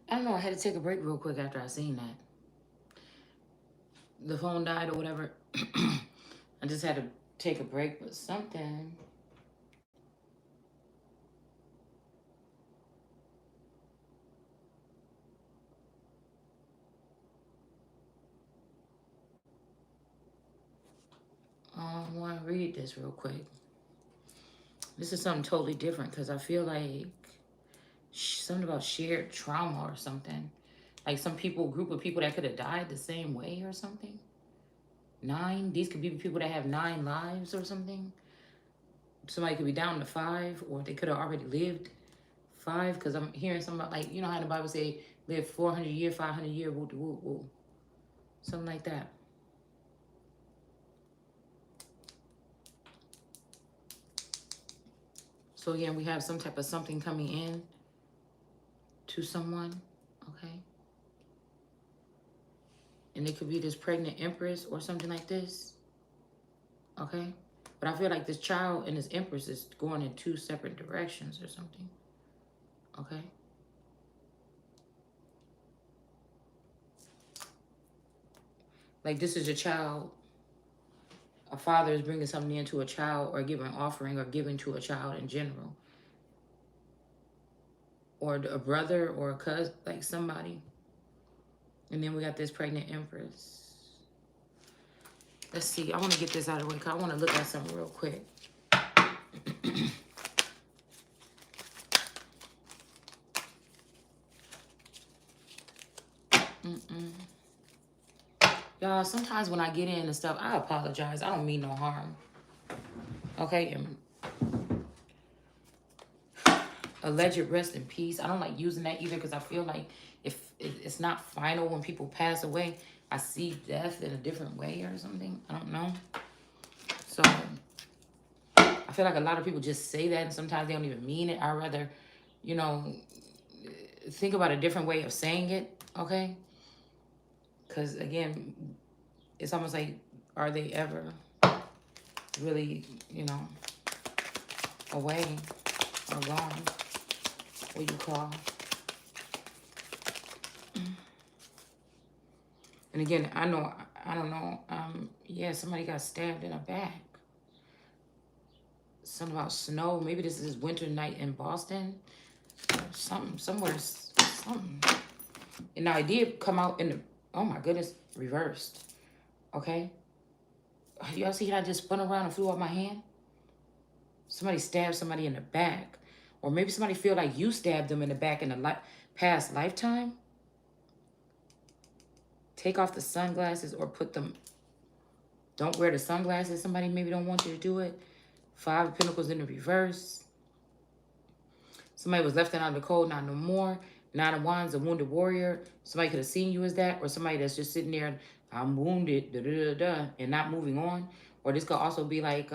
I don't know. I had to take a break real quick after I seen that. The phone died or whatever. I just had to take a break, but something. I want to read this real quick. This is something totally different because I feel like something about shared trauma or something. Like some people, group of people that could have died the same way or something. Nine. These could be people that have 9 lives or something. Somebody could be down to 5, or they could have already lived 5. Because I'm hearing something about, like, you know how the Bible say live 400 year, 500 year, woo, woo, woo, something like that. So again, we have some type of something coming in to someone, okay? And it could be this pregnant empress or something like this, okay? But I feel like this child and this empress is going in 2 separate directions or something, okay? Like this is a child, a father is bringing something into a child or giving an offering or giving to a child in general. Or a brother or a cousin, like somebody. And then we got this pregnant empress. Let's see. I want to get this out of the way because I want to look at something real quick. Y'all, sometimes when I get in and stuff, I apologize. I don't mean no harm. Okay? And alleged rest in peace. I don't like using that either because I feel like if it's not final when people pass away, I see death in a different way or something. I don't know. So I feel like a lot of people just say that and sometimes they don't even mean it. I'd rather, you know, think about a different way of saying it, okay? Because again, it's almost like, are they ever really, you know, away or gone? What you call? And again, I don't know. Yeah, somebody got stabbed in the back. Something about snow. Maybe this is winter night in Boston. Something, somewhere, something. And now it did come out in the, oh my goodness, reversed. Okay? Y'all see how I just spun around and flew out my hand? Somebody stabbed somebody in the back. Or maybe somebody feel like you stabbed them in the back in a past lifetime. Take off the sunglasses or put them, don't wear the sunglasses. Somebody maybe don't want you to do it. 5 of Pentacles in the reverse. Somebody was left out of the cold, not no more. 9 of Wands, a wounded warrior. Somebody could have seen you as that. Or somebody that's just sitting there, I'm wounded, da da da da, and not moving on. Or this could also be like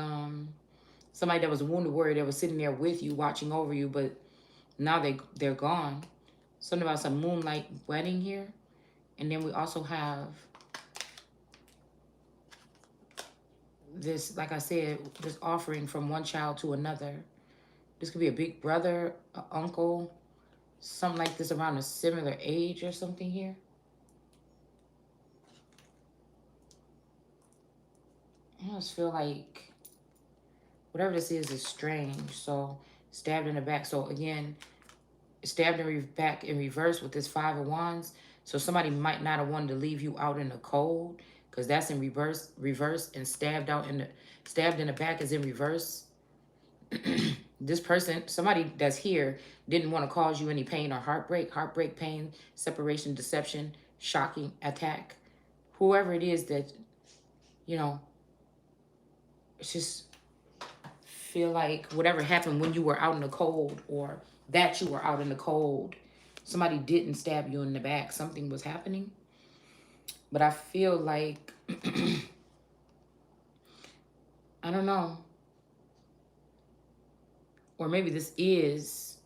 somebody that was a wounded warrior that was sitting there with you, watching over you, but now they're gone. Something about some moonlight wedding here. And then we also have this, like I said, this offering from one child to another. This could be a big brother, an uncle, something like this around a similar age or something here. I just feel like whatever this is strange. So stabbed in the back. So again, stabbed in the back in reverse with this 5 of Wands. So somebody might not have wanted to leave you out in the cold because that's in reverse, and stabbed in the back is in reverse. This person, somebody that's here, didn't want to cause you any pain or heartbreak, pain, separation, deception, shocking, attack. Whoever it is that, you know, it's just feel like whatever happened when you were out in the cold or that you were out in the cold, somebody didn't stab you in the back. Something was happening. But I feel like, I don't know. Or maybe this is,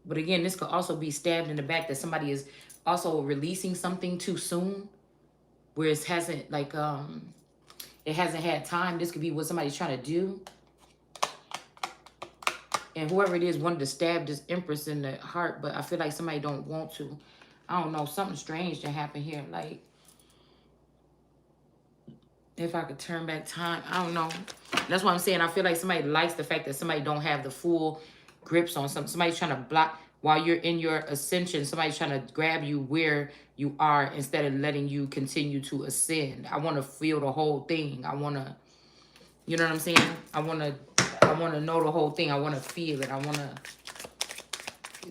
but again, this could also be stabbed in the back that somebody is also releasing something too soon. Where it hasn't like, it hasn't had time. This could be what somebody's trying to do. And whoever it is wanted to stab this Empress in the heart, but I feel like somebody don't want to. I don't know. Something strange that happened here. Like, if I could turn back time, I don't know. That's what I'm saying. I feel like somebody likes the fact that somebody don't have the full grips on something. Somebody's trying to block while you're in your ascension. Somebody's trying to grab you where you are instead of letting you continue to ascend. I want to feel the whole thing. I want to, you know what I'm saying? I want to know the whole thing. I want to feel it. I want to,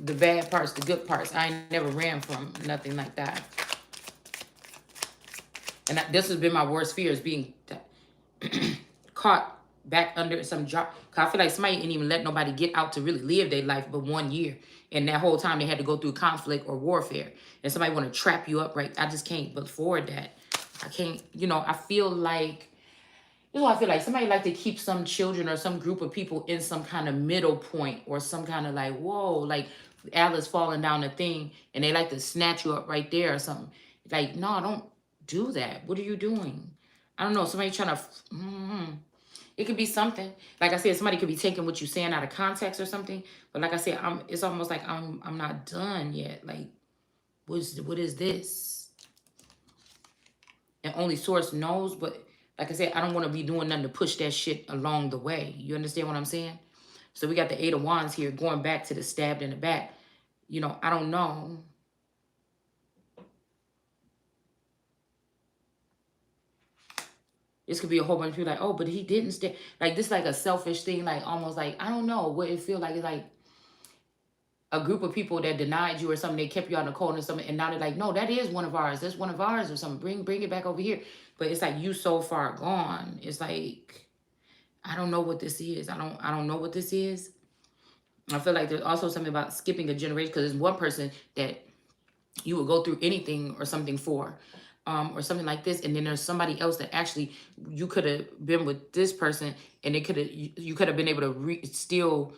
the bad parts, the good parts. I ain't never ran from nothing like that. And this has been my worst fear, is being caught back under some job. Cause I feel like somebody didn't even let nobody get out to really live their life but 1 year. And that whole time they had to go through conflict or warfare. And somebody want to trap you up, right? I just can't afford that. I can't, I feel like, I feel like somebody like to keep some children or some group of people in some kind of middle point or some kind of like, whoa, like Alice falling down the thing and they like to snatch you up right there or something. Like, no, don't do that. What are you doing? I don't know. Somebody trying to, it could be something. Like I said, somebody could be taking what you're saying out of context or something. But like I said, it's almost like I'm not done yet. Like, what is this? And only source knows, but like I said, I don't want to be doing nothing to push that shit along the way. You understand what I'm saying? So we got the 8 of Wands here going back to the stabbed in the back. I don't know. This could be a whole bunch of people like, oh, but he didn't stay. Like, this like a selfish thing, like almost like, I don't know what it feel like. It's like a group of people that denied you or something. They kept you out in the cold or something. And now they're like, no, that is one of ours. That's one of ours or something. Bring it back over here. But it's like you so far gone. It's like, I don't know what this is. I don't know what this is. I feel like there's also something about skipping a generation, because there's one person that you would go through anything or something for, or something like this, and then there's somebody else that actually you could have been with this person, and it could have you could have been able to still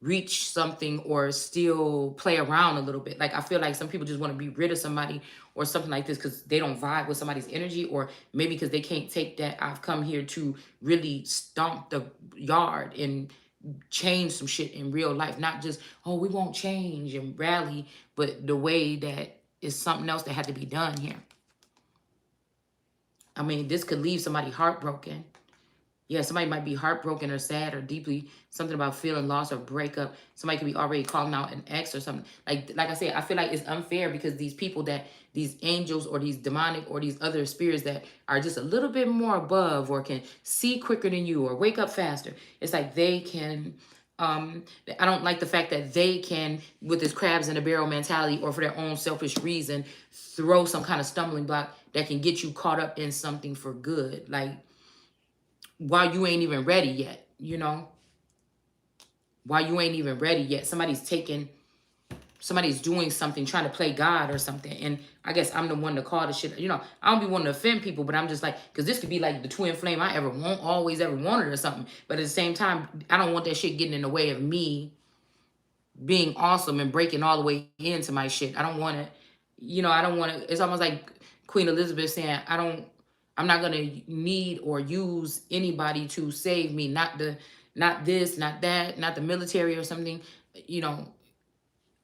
reach something or still play around a little bit. Like I feel like some people just want to be rid of somebody or something like this because they don't vibe with somebody's energy, or maybe because they can't take that I've come here to really stomp the yard and change some shit in real life. Not just, oh, we won't change and rally, but the way that is something else that had to be done here. I mean, this could leave somebody heartbroken. Yeah, somebody might be heartbroken or sad or deeply, something about feeling lost or breakup. Somebody could be already calling out an ex or something. Like I said, I feel like it's unfair because these people these angels or these demonic or these other spirits that are just a little bit more above or can see quicker than you or wake up faster. It's like they can, I don't like the fact that they can, with this crabs in a barrel mentality or for their own selfish reason, throw some kind of stumbling block that can get you caught up in something for good. Like, while you ain't even ready yet, while you ain't even ready yet, somebody's doing something, trying to play God or something. And I guess I'm the one to call the shit. I don't be wanting to offend people, but I'm just like, because this could be like the twin flame I always ever wanted or something. But at the same time, I don't want that shit getting in the way of me being awesome and breaking all the way into my shit. I don't want to, I don't want to, it's almost like Queen Elizabeth saying, I'm not going to need or use anybody to save me. Not this, not that, not the military or something.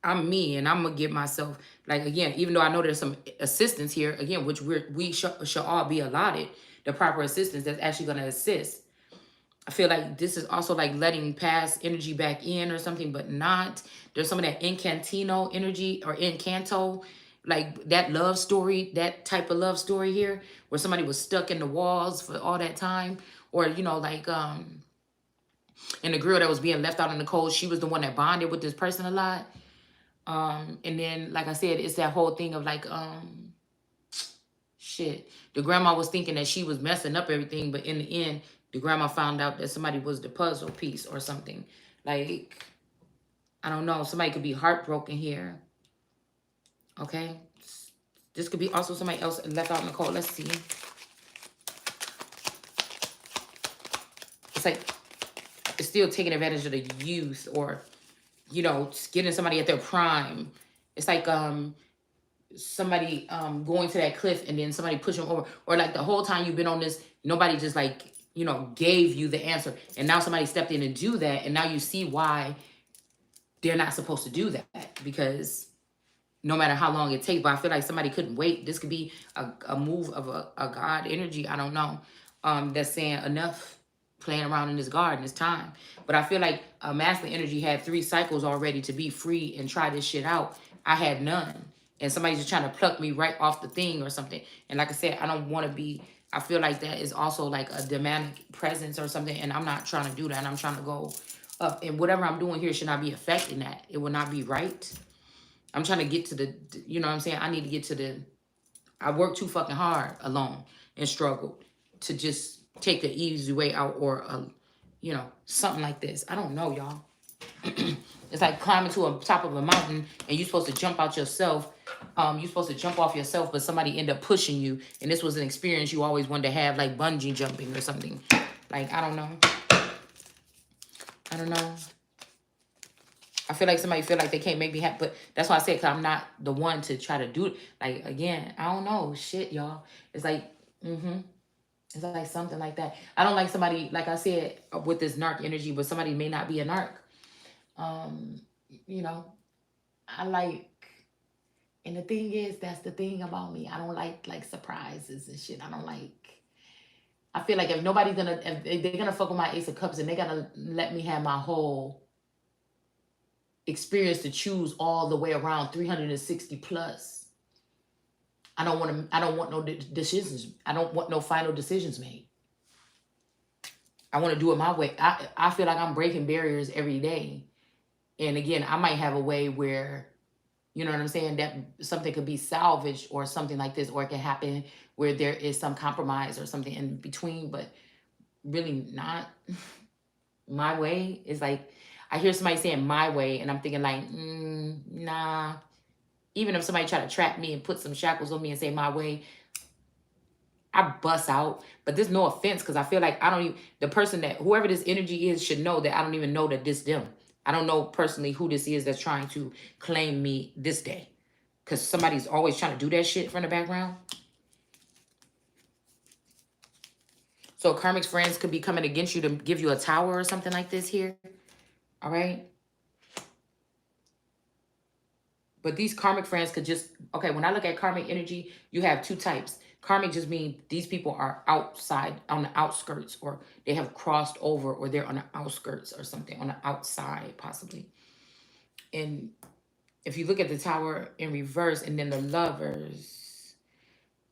I'm me, and I'm going to give myself, like, again, even though I know there's some assistance here, again, which we should all be allotted, the proper assistance that's actually going to assist. I feel like this is also like letting past energy back in or something, but not. There's some of that incantino energy or incanto, like that love story, that type of love story here, where somebody was stuck in the walls for all that time. Or, like, and the girl that was being left out in the cold, she was the one that bonded with this person a lot. And then, like I said, it's that whole thing of like, shit. The grandma was thinking that she was messing up everything, but in the end, the grandma found out that somebody was the puzzle piece or something. Like, I don't know. Somebody could be heartbroken here. Okay? This could be also somebody else left out in the cold. Let's see. It's like, it's still taking advantage of the youth or, getting somebody at their prime. It's like, somebody going to that cliff and then somebody push them over. Or like the whole time you've been on this, nobody just like you know, gave you the answer. And now somebody stepped in and do that. And now you see why they're not supposed to do that, because no matter how long it takes, but I feel like somebody couldn't wait. This could be a move of a God energy. I don't know. That's saying enough playing around in this garden. It's time. But I feel like a masculine energy had 3 cycles already to be free and try this shit out. I had none. And somebody's just trying to pluck me right off the thing or something. And like I said, I don't want to be, I feel like that is also like a demonic presence or something. And I'm not trying to do that. And I'm trying to go up. And whatever I'm doing here should not be affecting that. It will not be right. I'm trying to get to the, you know what I'm saying? I need to get to the, I worked too fucking hard alone and struggled to just take the easy way out, or, you know, something like this. I don't know, y'all. It's like climbing to a top of a mountain and you're supposed to jump out yourself. You're supposed to jump off yourself, but somebody end up pushing you. And this was an experience you always wanted to have, like bungee jumping or something. Like, I don't know. I don't know. I feel like somebody feel like they can't make me happy, but that's why I said, because I'm not the one to try to do it. Like, again, I don't know. Shit, y'all. It's like, it's like something like that. I don't like somebody, like I said, with this narc energy, but somebody may not be a narc. You know, I like, and the thing is, that's the thing about me. I don't like surprises and shit. I don't like, I feel like if nobody's gonna, if they're gonna fuck with my Ace of Cups and they're gonna let me have my whole experience to choose all the way around 360 plus. I don't want no decisions. I don't want no final decisions made. I want to do it my way. I feel like I'm breaking barriers every day. And again, I might have a way where, you know what I'm saying, that something could be salvaged or something like this, or it can happen where there is some compromise or something in between, but really not my way. Is like, I hear somebody saying my way and I'm thinking like, nah. Even if somebody try to trap me and put some shackles on me and say my way, I bust out. But there's no offense, because I feel like I don't even, the person that, whoever this energy is should know that I don't even know that this them. I don't know personally who this is that's trying to claim me this day. Because somebody's always trying to do that shit from the background. So karmic friends could be coming against you to give you a tower or something like this here. All right. But these karmic friends could just, okay, when I look at karmic energy, you have 2 types. Karmic just means these people are outside, on the outskirts, or they have crossed over, or they're on the outskirts or something, on the outside possibly. And if you look at the tower in reverse and then the lovers,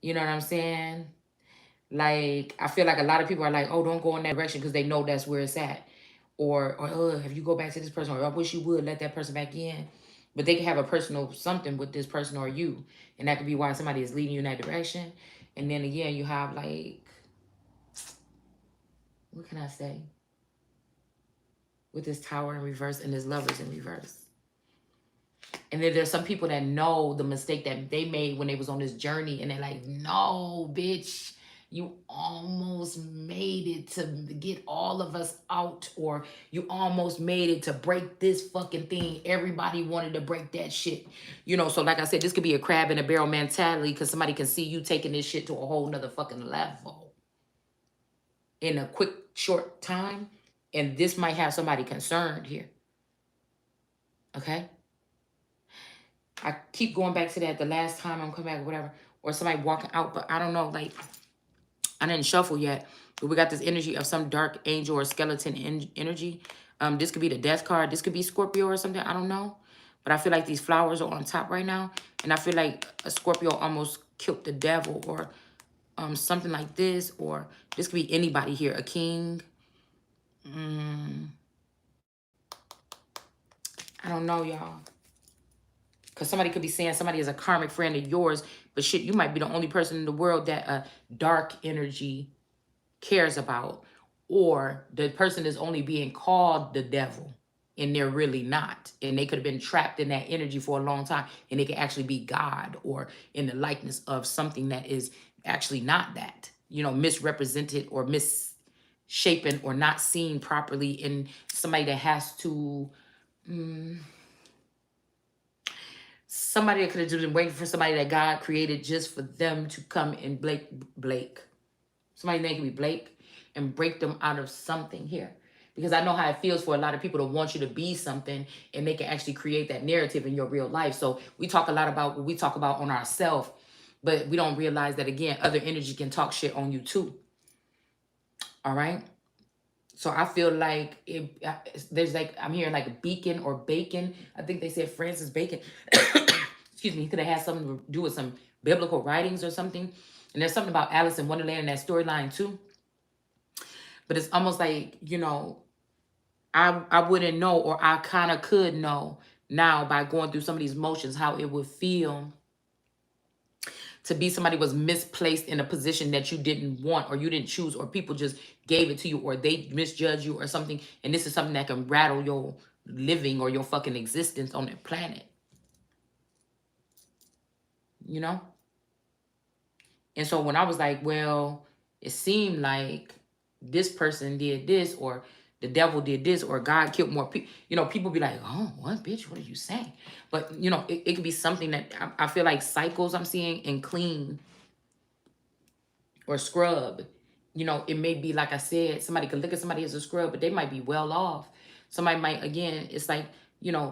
you know what I'm saying? Like, I feel like a lot of people are like, oh, don't go in that direction, because they know that's where it's at. Or oh, if you go back to this person, or I wish you would let that person back in. But they can have a personal something with this person or you. And that could be why somebody is leading you in that direction. And then again, you have like, what can I say? With this tower in reverse and this lovers in reverse. And then there's some people that know the mistake that they made when they was on this journey. And they're like, no, bitch. You almost made it to get all of us out, or you almost made it to break this fucking thing. Everybody wanted to break that shit. You know, so like I said, this could be a crab in a barrel mentality, because somebody can see you taking this shit to a whole nother fucking level in a quick, short time. And this might have somebody concerned here. Okay? I keep going back to that the last time I'm coming back or whatever. Or somebody walking out, but I don't know, like, I didn't shuffle yet, but we got this energy of some dark angel or skeleton energy. This could be the death card. This could be Scorpio or something. I don't know. But I feel like these flowers are on top right now. And I feel like a Scorpio almost killed the devil, or something like this. Or this could be anybody here. A king. I don't know, y'all. Because somebody could be saying somebody is a karmic friend of yours. But shit, you might be the only person in the world that a dark energy cares about, or the person is only being called the devil and they're really not, and they could have been trapped in that energy for a long time, and they could actually be God, or in the likeness of something that is actually not that, you know, misrepresented or misshapen or not seen properly in somebody that has to somebody that could have just been waiting for somebody that God created just for them to come and Blake. Somebody's name could be Blake. and break them out of something here. Because I know how it feels for a lot of people to want you to be something, and they can actually create that narrative in your real life. So we talk a lot about what we talk about on ourselves, but we don't realize that, again, other energy can talk shit on you too. All right. So I feel like there's like, I'm hearing like Beacon or Bacon. I think they said Francis Bacon. Excuse me. Could have had something to do with some biblical writings or something. And there's something about Alice in Wonderland in that storyline too. But it's almost like, I wouldn't know, or I kind of could know now by going through some of these motions how it would feel to be somebody was misplaced in a position that you didn't want, or you didn't choose, or people just gave it to you, or they misjudged you or something. And this is something that can rattle your living or your fucking existence on the planet. You know? And so when I was like, well, it seemed like this person did this, or the devil did this, or God killed more people, people be like, oh, what, bitch, what are you saying? But, it could be something that I feel like cycles I'm seeing, and clean or scrub. It may be, like I said, somebody could look at somebody as a scrub, but they might be well off. Somebody might, again, it's like,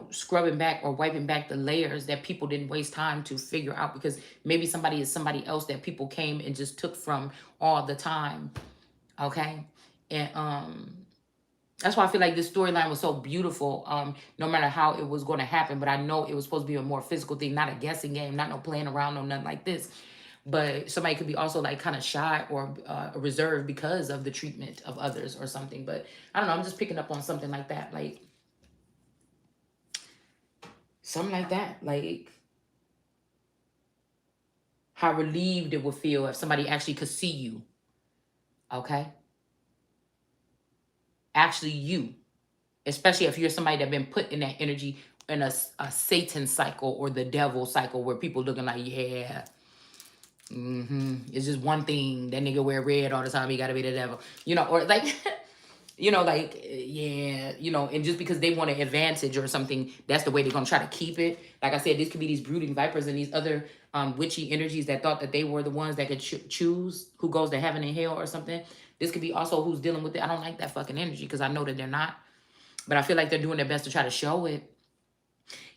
scrubbing back or wiping back the layers that people didn't waste time to figure out, because maybe somebody is somebody else that people came and just took from all the time. Okay. And that's why I feel like this storyline was so beautiful, no matter how it was going to happen. But I know it was supposed to be a more physical thing, not a guessing game, not no playing around, no nothing like this. But somebody could be also like kind of shy or reserved because of the treatment of others or something. But I don't know. I'm just picking up on something like that. Like, something like that. Like, how relieved it would feel if somebody actually could see you. Okay? Actually you. Especially if you're somebody that been put in that energy in a Satan cycle or the devil cycle, where people looking like, yeah, it's just one thing. That nigga wear red all the time. He got to be the devil. Or like, yeah, and just because they want an advantage or something, that's the way they're going to try to keep it. Like I said, this could be these brooding vipers and these other witchy energies that thought that they were the ones that could choose who goes to heaven and hell or something. This could be also who's dealing with it. I don't like that fucking energy, because I know that they're not. But I feel like they're doing their best to try to show it.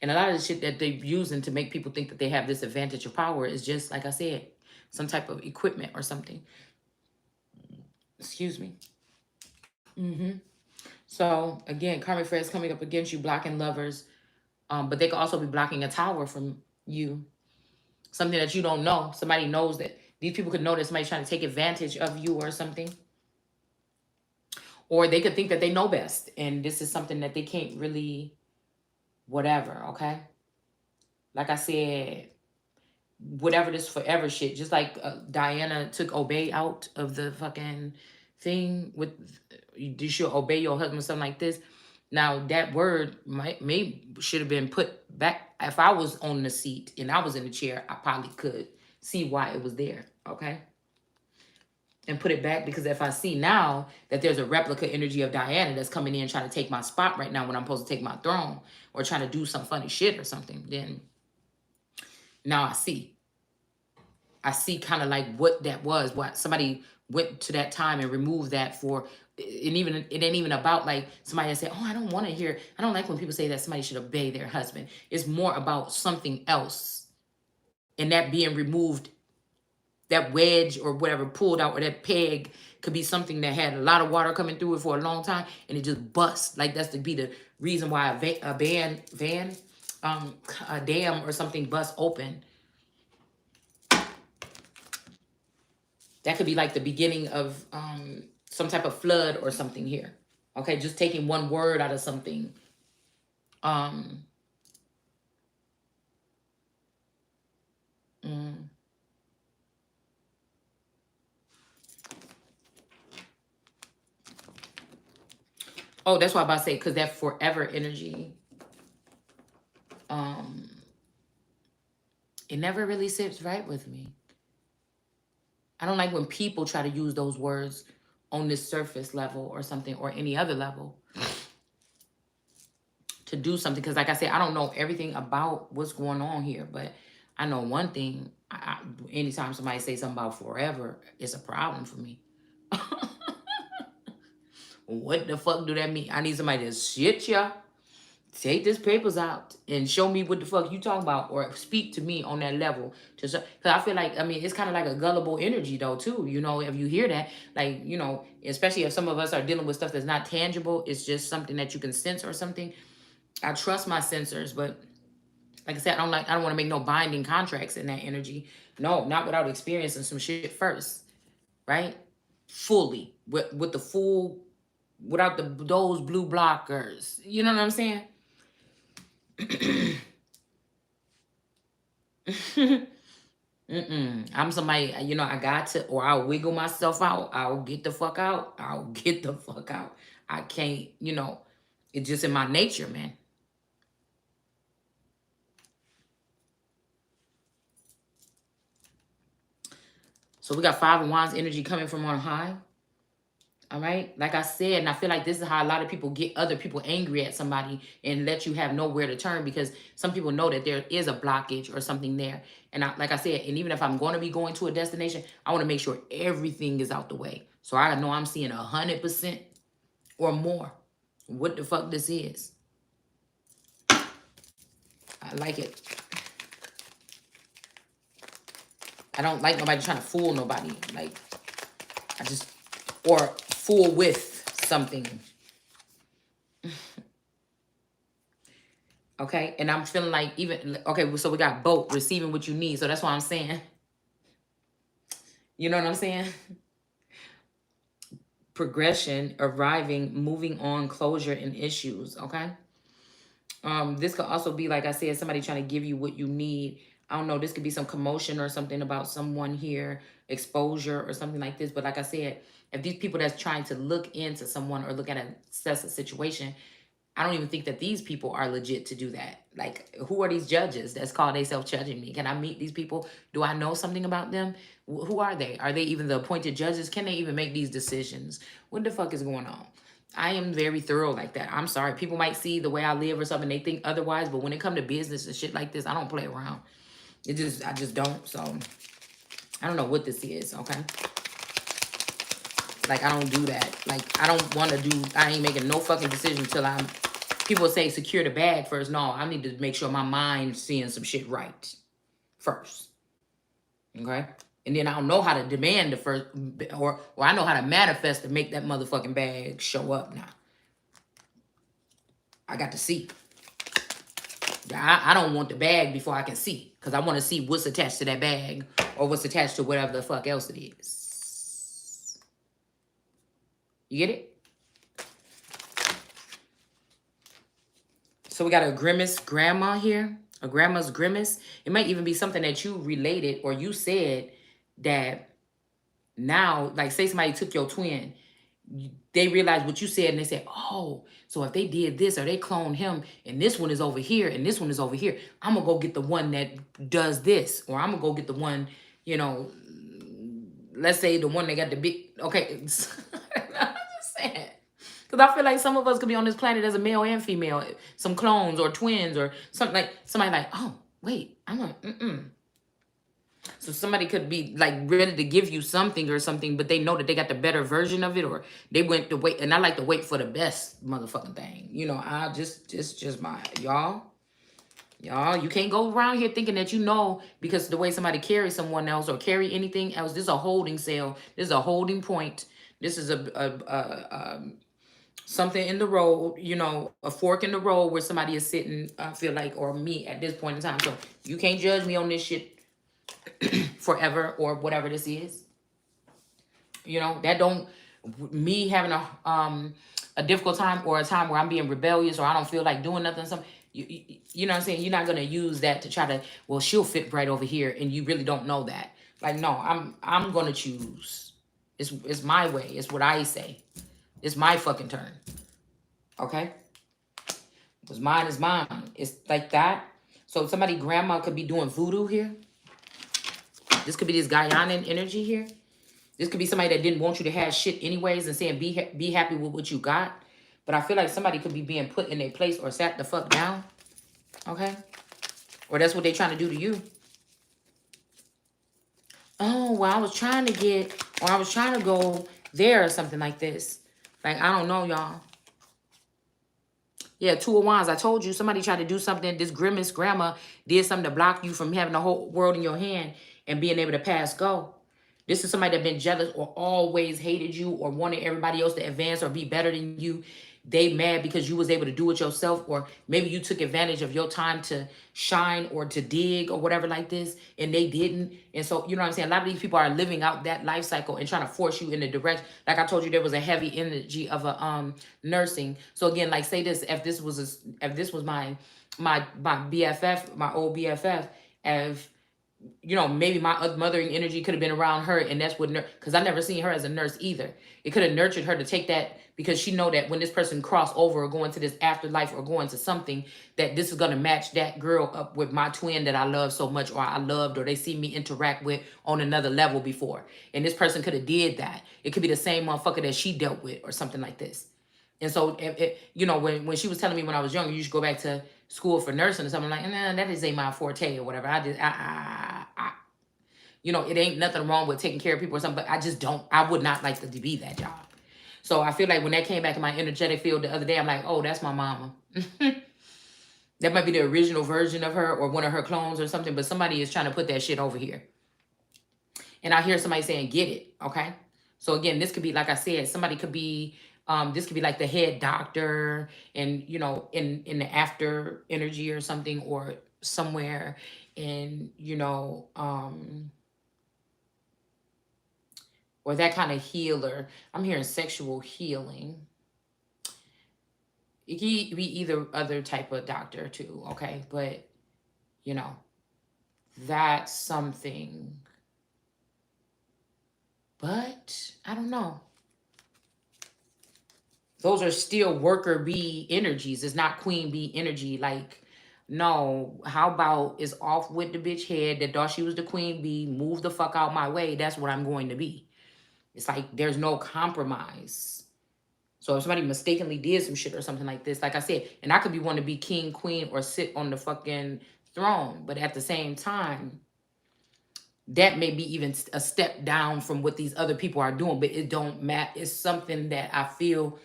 And a lot of the shit that they're using to make people think that they have this advantage or power is just, like I said, some type of equipment or something. Excuse me. So, again, karmic friends coming up against you, blocking lovers. But they could also be blocking a tower from you. Something that you don't know. Somebody knows that. These people could know that somebody's trying to take advantage of you or something. Or they could think that they know best. And this is something that they can't really, whatever, okay? Like I said, whatever this forever shit. Just like Diana took obey out of the fucking thing with, you should obey your husband, something like this. Now that word should have been put back. If I was on the seat and I was in the chair, I probably could see why it was there. Okay. And put it back, because if I see now that there's a replica energy of Diana that's coming in trying to take my spot right now when I'm supposed to take my throne, or trying to do some funny shit or something, then now I see. I see kind of like what that was, what somebody went to that time and removed that for. And even it ain't even about like somebody that said, oh, I don't want to hear, I don't like when people say that somebody should obey their husband. It's more about something else, and that being removed, that wedge or whatever pulled out, or that peg could be something that had a lot of water coming through it for a long time, and it just bust. Like that's to be the reason why a dam or something bust open. That could be like the beginning of some type of flood or something here. Okay, just taking one word out of something. Oh, that's what I'm about to say, because that forever energy, it never really sits right with me. I don't like when people try to use those words on this surface level or something, or any other level, to do something. Because like I said, I don't know everything about what's going on here, but I know one thing. Anytime somebody say something about forever, it's a problem for me. What the fuck do that mean? I need somebody to shit ya. Take this papers out and show me what the fuck you talking about, or speak to me on that level. Because I feel like, I mean, it's kind of like a gullible energy though too. You know, if you hear that, like, you know, especially if some of us are dealing with stuff that's not tangible, it's just something that you can sense or something. I trust my sensors, but like I said, I don't want to make no binding contracts in that energy. No, not without experiencing some shit first, right? Fully with the full, without those blue blockers. You know what I'm saying? I'm somebody, you know, I got to, or I'll wiggle myself out. I'll get the fuck out. I'll get the fuck out. I can't, you know, it's just in my nature, man. So we got Five of Wands energy coming from on high. All right. Like I said, and I feel like this is how a lot of people get other people angry at somebody and let you have nowhere to turn, because some people know that there is a blockage or something there. And like I said, and even if I'm going to be going to a destination, I want to make sure everything is out the way. So I know I'm seeing 100% or more what the fuck this is. I like it. I don't like nobody trying to fool nobody. Like, I just, or fool with something. Okay, and I'm feeling like even, okay, so we got both, receiving what you need. So that's what I'm saying. You know what I'm saying? Progression, arriving, moving on, closure, and issues, okay? This could also be, like I said, somebody trying to give you what you need. I don't know, this could be some commotion or something about someone here, exposure or something like this. But like I said, if these people that's trying to look into someone or look at assess a situation, I don't even think that these people are legit to do that. Like, who are these judges that's called themselves judging me? Can I meet these people? Do I know something about them? Who are they? Are they even the appointed judges? Can they even make these decisions? What the fuck is going on? I am very thorough like that. I'm sorry. People might see the way I live or something, they think otherwise, but when it comes to business and shit like this, I don't play around. I just don't. So I don't know what this is, okay? Like, I don't do that. Like, I don't want to do, I ain't making no fucking decision until I'm, people say secure the bag first. No, I need to make sure my mind's seeing some shit right first. Okay? And then I don't know how to demand the first, or I know how to manifest to make that motherfucking bag show up now. I got to see. I don't want the bag before I can see, because I want to see what's attached to that bag or what's attached to whatever the fuck else it is. You get it? So we got a grimace grandma here, a grandma's grimace. It might even be something that you related or you said that now, like say somebody took your twin, they realized what you said and they said, oh, so if they did this or they cloned him and this one is over here and this one is over here, I'm going to go get the one that does this, or I'm going to go get the one, you know, let's say the one that got the big, okay. I'm just saying. Because I feel like some of us could be on this planet as a male and female, some clones or twins or something, like somebody like, oh, wait, I'm like, So somebody could be like ready to give you something or something, but they know that they got the better version of it, or they went to wait. And I like to wait for the best motherfucking thing. You know, I just my, y'all, you can't go around here thinking that you know, because the way somebody carries someone else or carry anything else. This is a holding cell. This is a holding point. This is a something in the road, you know, a fork in the road where somebody is sitting, I feel like, or me at this point in time. So you can't judge me on this shit forever or whatever this is. You know, that don't, me having a difficult time or a time where I'm being rebellious or I don't feel like doing nothing, something, you know what I'm saying? You're not going to use that to try to, well, she'll fit right over here, and you really don't know that. Like, no, I'm going to choose. It's my way. It's what I say. It's my fucking turn. Okay? What's mine is mine. It's like that. So somebody, grandma, could be doing voodoo here. This could be this Guyanan energy here. This could be somebody that didn't want you to have shit anyways and saying be happy with what you got. But I feel like somebody could be being put in their place or sat the fuck down. Okay? Or that's what they're trying to do to you. Oh, well, I was trying to get, or I was trying to go there or something like this. Like, I don't know, y'all. Yeah, Two of Wands. I told you somebody tried to do something. This grimace grandma did something to block you from having the whole world in your hand and being able to pass go. This is somebody that been jealous or always hated you or wanted everybody else to advance or be better than you. They mad because you was able to do it yourself, or maybe you took advantage of your time to shine or to dig or whatever like this, and they didn't. And so, you know what I'm saying? A lot of these people are living out that life cycle and trying to force you in the direction. Like I told you, there was a heavy energy of a nursing. So again, like say this, if this was my BFF, my old BFF, if you know, maybe my mothering energy could have been around her, and that's what, because I never seen her as a nurse either. It could have nurtured her to take that, because she know that when this person cross over or go into this afterlife or go into something, that this is going to match that girl up with my twin that I love so much, or I loved, or they see me interact with on another level before. And this person could have did that. It could be the same motherfucker that she dealt with or something like this. And so, you know, when she was telling me when I was younger, you should go back to school for nursing or something, like, nah, that is ain't my forte or whatever. You know, it ain't nothing wrong with taking care of people or something, but I would not like to be that job. So I feel like when that came back in my energetic field the other day, I'm like, oh, that's my mama. That might be the original version of her or one of her clones or something, but somebody is trying to put that shit over here. And I hear somebody saying, get it, okay? So again, this could be, like I said, somebody could be, this could be like the head doctor and, you know, in the after energy or something, or somewhere in, you know, or that kind of healer. I'm hearing sexual healing. It could be either other type of doctor too, okay? But, you know, that's something. But I don't know. Those are still worker bee energies. It's not queen bee energy. Like, no, how about it's off with the bitch head that thought she was the queen bee, move the fuck out my way. That's what I'm going to be. It's like there's no compromise. So if somebody mistakenly did some shit or something like this, like I said, and I could be one to be king, queen, or sit on the fucking throne, but at the same time, that may be even a step down from what these other people are doing, but it don't matter. It's something that I feel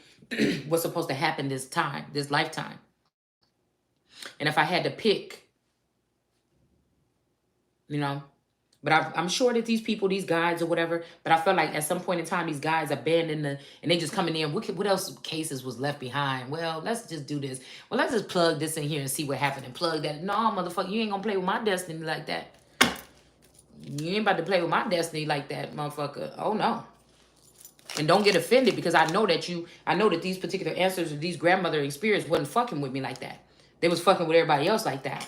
was supposed to happen this time, this lifetime. And if I had to pick, you know, but I'm sure that these people, these guides or whatever, but I felt like at some point in time, these guys abandoned and they just coming in. What else cases was left behind? Well, let's just do this. Well, let's just plug this in here and see what happened and plug that. No, motherfucker, you ain't gonna play with my destiny like that. You ain't about to play with my destiny like that, motherfucker. Oh, no. And don't get offended, because I know that these particular answers or these grandmother experience wasn't fucking with me like that. They was fucking with everybody else like that.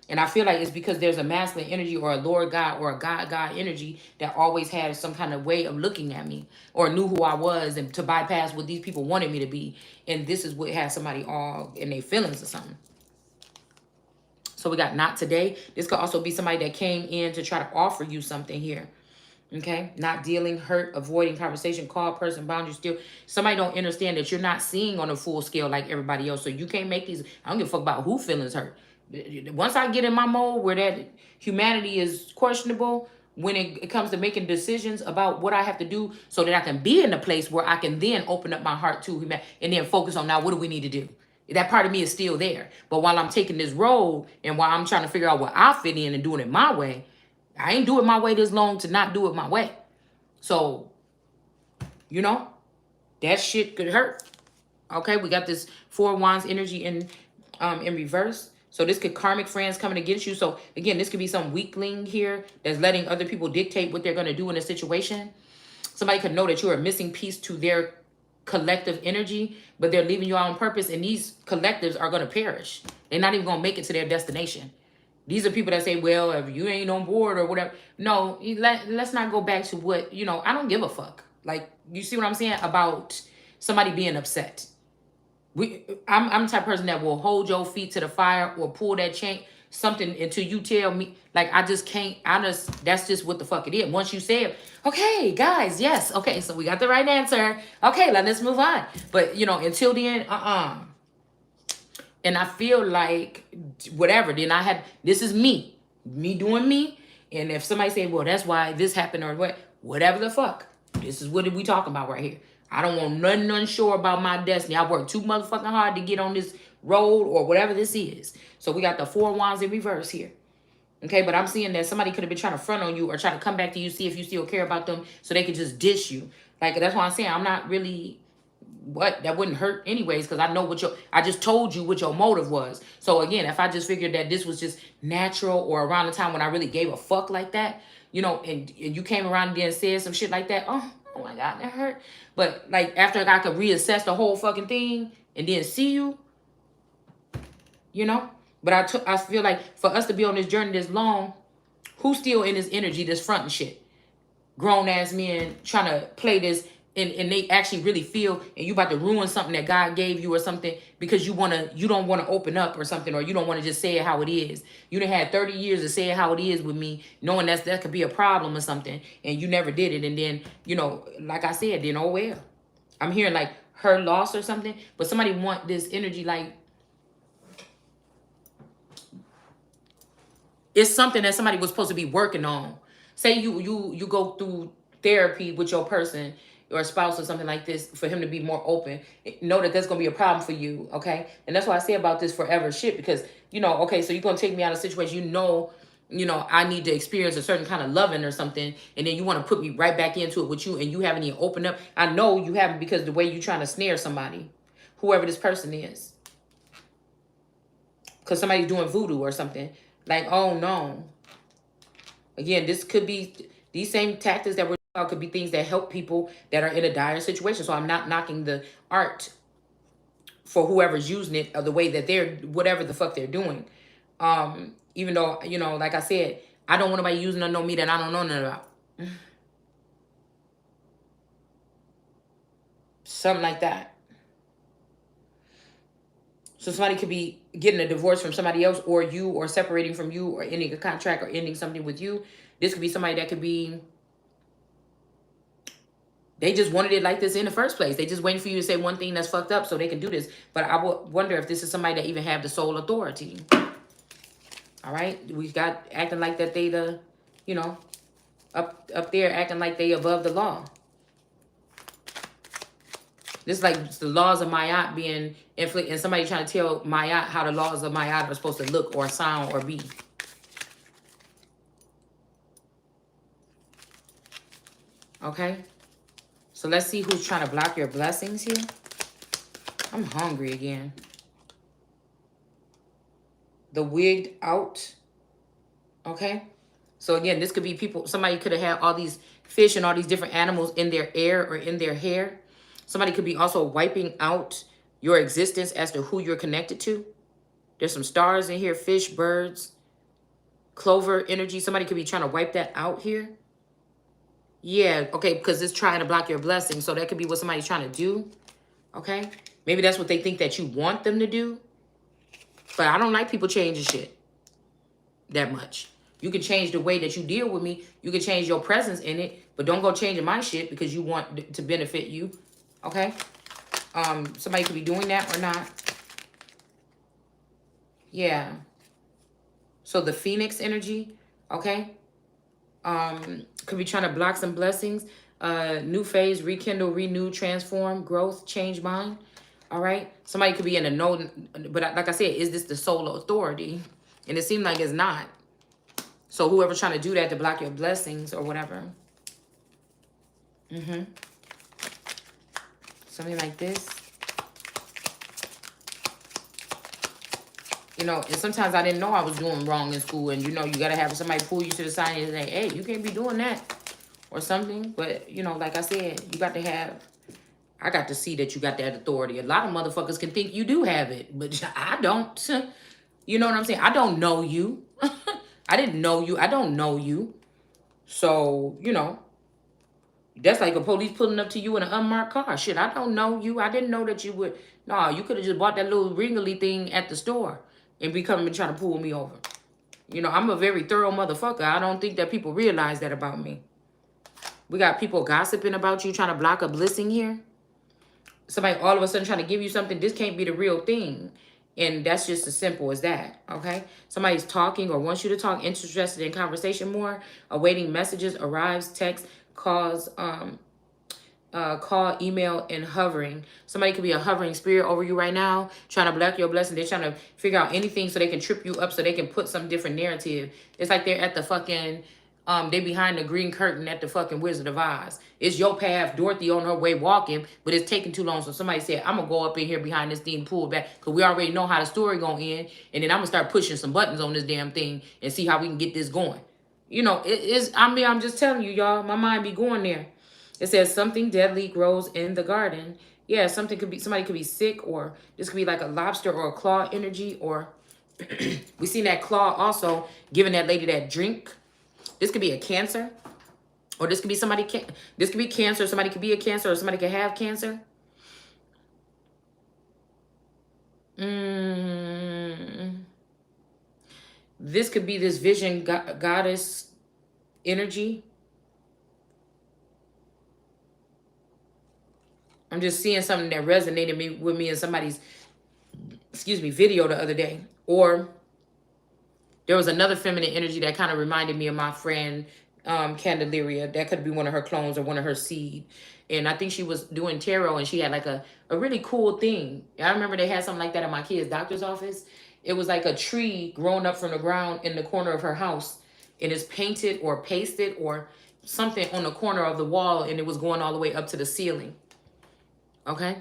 And I feel like it's because there's a masculine energy or a Lord God or a God energy that always had some kind of way of looking at me or knew who I was and to bypass what these people wanted me to be. And this is what has somebody all in their feelings or something. So we got not today. This could also be somebody that came in to try to offer you something here. Okay, not dealing, hurt, avoiding conversation, call person, boundary still. Somebody don't understand that you're not seeing on a full scale like everybody else. So you can't make these. I don't give a fuck about who feelings hurt. Once I get in my mode where that humanity is questionable, when it comes to making decisions about what I have to do so that I can be in a place where I can then open up my heart to humanity and then focus on now, what do we need to do? That part of me is still there. But while I'm taking this road and while I'm trying to figure out what I fit in and doing it my way, I ain't do it my way this long to not do it my way. So, you know, that shit could hurt. Okay, we got this Four of Wands energy in reverse. So this could karmic friends coming against you. So again, this could be some weakling here that's letting other people dictate what they're going to do in a situation. Somebody could know that you're a missing piece to their collective energy, but they're leaving you out on purpose. And these collectives are going to perish. They're not even going to make it to their destination. These are people that say, well, if you ain't on board or whatever. No, let's not go back to what, you know, I don't give a fuck. Like, you see what I'm saying about somebody being upset. I'm the type of person that will hold your feet to the fire or pull that chain, something until you tell me, like, I just can't, that's just what the fuck it is. Once you say it, okay, guys, yes, okay, so we got the right answer. Okay, let's move on. But, you know, until then, And I feel like whatever, then this is me doing me. And if somebody say, well, that's why this happened or whatever the fuck, this is what we talking about right here. I don't want nothing unsure about my destiny. I worked too motherfucking hard to get on this road or whatever this is. So we got the 4 wands in reverse here. Okay, but I'm seeing that somebody could have been trying to front on you or try to come back to you, see if you still care about them so they could just dish you. Like, that's why I'm saying I'm not really, that wouldn't hurt anyways, because I know I just told you what your motive was. So again, if I just figured that this was just natural or around the time when I really gave a fuck like that, you know, and you came around and then said some shit like that, oh my God, that hurt. But like after I could reassess the whole fucking thing and then see you, you know. But I feel like for us to be on this journey this long, who's still in this energy, this front and shit? Grown ass men trying to play this and they actually really feel and you about to ruin something that God gave you or something because you don't want to open up or something, or you don't want to just say it how it is. You done had 30 years to say it how it is with me, knowing that could be a problem or something, and you never did it. And then, you know, like I said, then oh well. I'm hearing like her loss or something, but somebody want this energy like it's something that somebody was supposed to be working on. Say you go through therapy with your person or spouse or something like this for him to be more open. Know that that's going to be a problem for you, okay? And that's why I say about this forever shit, because, you know, okay, so you're going to take me out of a situation, you know, I need to experience a certain kind of loving or something, and then you want to put me right back into it with you, and you haven't even opened up. I know you haven't, because the way you're trying to snare somebody, whoever this person is. Because somebody's doing voodoo or something. Like, oh no. Again, this could be, these same tactics that we're talking about could be things that help people that are in a dire situation. So I'm not knocking the art for whoever's using it or the way that they're, whatever the fuck they're doing. Even though, you know, like I said, I don't want nobody using or know me that I don't know nothing about. Something like that. So somebody could be getting a divorce from somebody else, or you, or separating from you, or ending a contract, or ending something with you. This could be somebody that could be, they just wanted it like this in the first place. They just waiting for you to say one thing that's fucked up so they can do this. But I would wonder if this is somebody that even have the sole authority. All right? We got acting like that they the, you know, up there acting like they above the law. This is like the laws of Mayat being inflicted, and somebody trying to tell Mayat how the laws of Mayat are supposed to look or sound or be. Okay? So let's see who's trying to block your blessings here. I'm hungry again. The wigged out. Okay? So again, this could be people, somebody could have had all these fish and all these different animals in their air or in their hair. Somebody could be also wiping out your existence as to who you're connected to. There's some stars in here, fish, birds, clover energy. Somebody could be trying to wipe that out here. Yeah, okay, because it's trying to block your blessing. So that could be what somebody's trying to do. Okay? Maybe that's what they think that you want them to do. But I don't like people changing shit that much. You can change the way that you deal with me. You can change your presence in it. But don't go changing my shit because you want to benefit you. Okay? Somebody could be doing that or not. Yeah. So the Phoenix energy, okay? Could be trying to block some blessings. New phase, rekindle, renew, transform, growth, change mind. All right? Somebody could be in a no, but like I said, is this the sole authority? And it seemed like it's not. So whoever's trying to do that to block your blessings or whatever. Something like this. You know, and sometimes I didn't know I was doing wrong in school. And, you know, you got to have somebody pull you to the side and say, hey, you can't be doing that or something. But, you know, like I said, you got to have, I got to see that you got that authority. A lot of motherfuckers can think you do have it, but I don't. You know what I'm saying? I don't know you. I didn't know you. I don't know you. So, you know, that's like a police pulling up to you in an unmarked car. Shit, I don't know you. I didn't know that you would. No, you could have just bought that little ringly thing at the store and be coming and trying to pull me over. You know, I'm a very thorough motherfucker. I don't think that people realize that about me. We got people gossiping about you, trying to block a blessing here. Somebody all of a sudden trying to give you something. This can't be the real thing. And that's just as simple as that, okay? Somebody's talking or wants you to talk, interested in conversation more, awaiting messages, arrives, text, calls, call, email, and hovering. Somebody could be a hovering spirit over you right now, trying to block your blessing. They're trying to figure out anything so they can trip you up, so they can put some different narrative. It's like they're at the fucking, they behind the green curtain at the fucking Wizard of Oz. It's your path, Dorothy on her way walking, but it's taking too long. So somebody said, I'm gonna go up in here behind this thing, pull back, because we already know how the story gonna end, and then I'm gonna start pushing some buttons on this damn thing and see how we can get this going. You know, it is, I mean, I'm just telling you, y'all, my mind be going there. It says something deadly grows in the garden. Yeah, something could be, somebody could be sick, or this could be like a lobster or a claw energy, or we seen that claw also giving that lady that drink. This could be a cancer, or this could be somebody, this could be cancer. Somebody could be a cancer, or somebody could have cancer. This could be this vision goddess energy. I'm just seeing something that resonated with me in somebody's, excuse me, video the other day. Or there was another feminine energy that kind of reminded me of my friend Candelaria. That could be one of her clones or one of her seed. And I think she was doing tarot, and she had like a really cool thing. I remember they had something like that at my kid's doctor's office. It was like a tree growing up from the ground in the corner of her house. And it's painted or pasted or something on the corner of the wall, and it was going all the way up to the ceiling. Okay?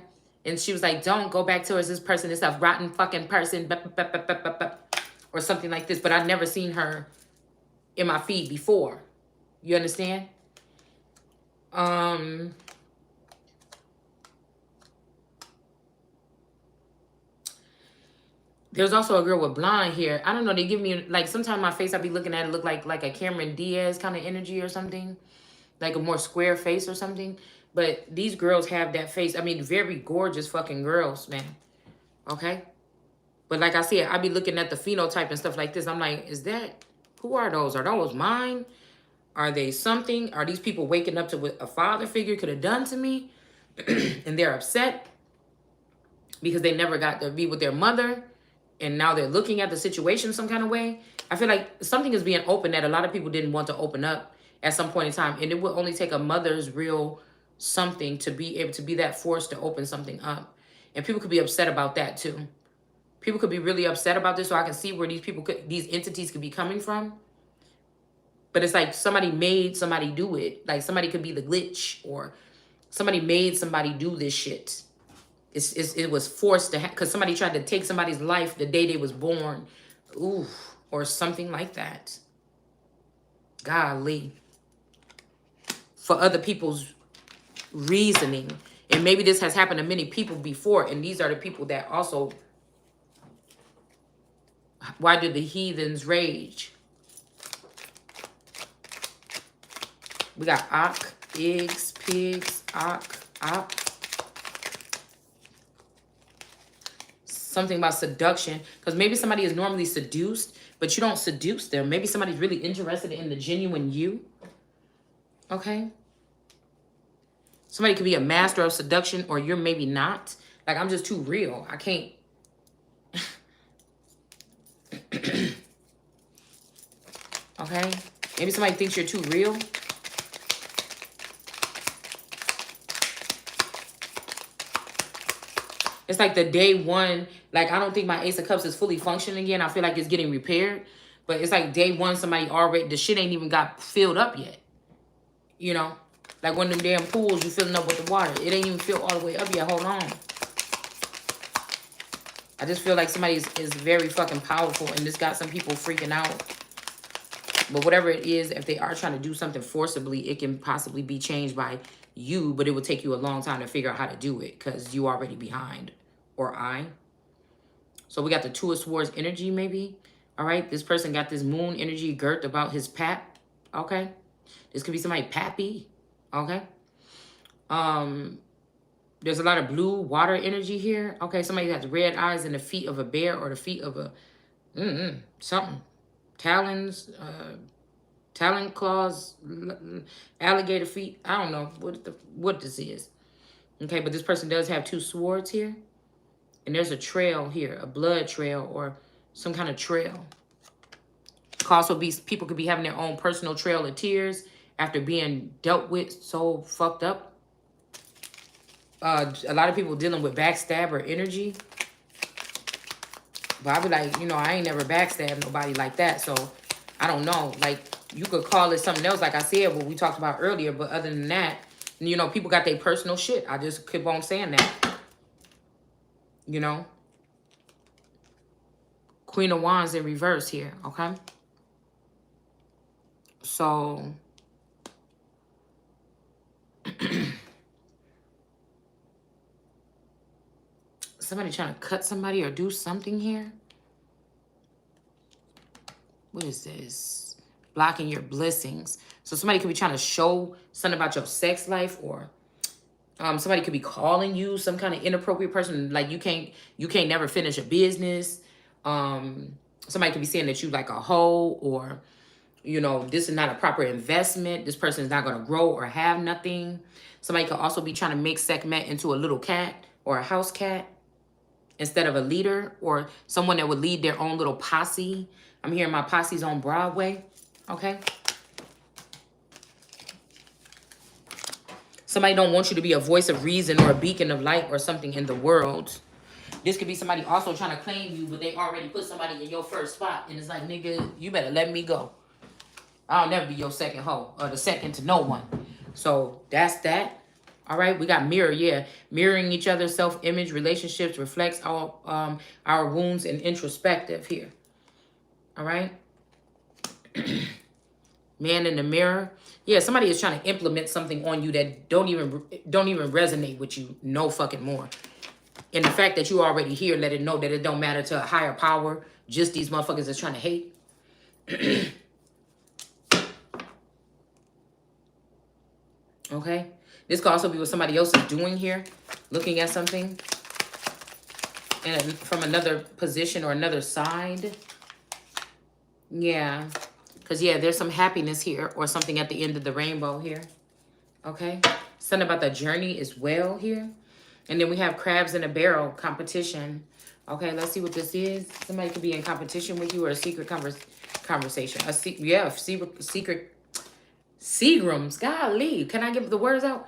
And she was like, don't go back towards this person. It's a rotten fucking person. Or something like this. But I've never seen her in my feed before. You understand? There's also a girl with blonde hair. I don't know. They give me, like, sometimes my face, I be looking at it, look like a Cameron Diaz kind of energy or something. Like a more square face or something. But these girls have that face. I mean, very gorgeous fucking girls, man. Okay? But like I said, I be looking at the phenotype and stuff like this. I'm like, is that, who are those? Are those mine? Are they something? Are these people waking up to what a father figure could have done to me? And they're upset because they never got to be with their mother. And now they're looking at the situation some kind of way. I feel like something is being opened that a lot of people didn't want to open up at some point in time. And it will only take a mother's real something to be able to be that force to open something up. And people could be upset about that too. People could be really upset about this, so I can see where these people could, these entities could be coming from. But it's like somebody made somebody do it. Like somebody could be the glitch, or somebody made somebody do this shit. It was forced to happen because somebody tried to take somebody's life the day they was born. Ooh, or something like that. Golly. For other people's reasoning. And maybe this has happened to many people before, and these are the people that also... Why did the heathens rage? We got ock, eggs, pigs, ock. Something about seduction. Because maybe somebody is normally seduced, but you don't seduce them. Maybe somebody's really interested in the genuine you. Okay? Somebody could be a master of seduction, or you're maybe not. Like, I'm just too real. I can't... Okay? Maybe somebody thinks you're too real. It's like the day one, like, I don't think my Ace of Cups is fully functioning again. I feel like it's getting repaired. But it's like day one, somebody already, the shit ain't even got filled up yet. You know? Like one of them damn pools, you filling up with the water. It ain't even filled all the way up yet. Hold on. I just feel like somebody is very fucking powerful, and this got some people freaking out. But whatever it is, if they are trying to do something forcibly, it can possibly be changed by you, but it will take you a long time to figure out how to do it because you already behind, or I. So we got the Two of Swords energy, maybe. All right, this person got this moon energy girt about his pap. Okay, this could be somebody pappy. Okay. There's a lot of blue water energy here. Okay, somebody has red eyes and the feet of a bear, or the feet of a something. Talons, talon claws, alligator feet. I don't know what this is. Okay, but this person does have two swords here. And there's a trail here, a blood trail or some kind of trail. Could also be, people could be having their own personal trail of tears after being dealt with so fucked up. A lot of people dealing with backstabber energy. But I be like, you know, I ain't never backstabbed nobody like that. So I don't know. Like, you could call it something else, like I said, what we talked about earlier. But other than that, you know, people got their personal shit. I just keep on saying that. You know? Queen of Wands in reverse here, okay? So somebody trying to cut somebody or do something here. What is this? Blocking your blessings. So somebody could be trying to show something about your sex life, or somebody could be calling you some kind of inappropriate person. Like you can't never finish a business. Somebody could be saying that you like a hoe, or you know, this is not a proper investment. This person is not going to grow or have nothing. Somebody could also be trying to make Sekhmet into a little cat or a house cat instead of a leader, or someone that would lead their own little posse. I'm hearing my posse's on Broadway, okay? Somebody don't want you to be a voice of reason or a beacon of light or something in the world. This could be somebody also trying to claim you, but they already put somebody in your first spot. And it's like, nigga, you better let me go. I'll never be your second hoe or the second to no one. So that's that. All right, we got mirror, yeah. Mirroring each other's self-image, relationships reflects our wounds and introspective here. All right. Man in the mirror. Yeah, somebody is trying to implement something on you that don't even resonate with you no fucking more. And the fact that you already here, let it know that it don't matter to a higher power. Just these motherfuckers that's trying to hate. Okay. This could also be what somebody else is doing here. Looking at something. And from another position or another side. Yeah. Because, yeah, there's some happiness here. Or something at the end of the rainbow here. Okay. Something about the journey as well here. And then we have crabs in a barrel competition. Okay, let's see what this is. Somebody could be in competition with you or a secret conversation. Secret Seagrams. Golly, can I give the words out?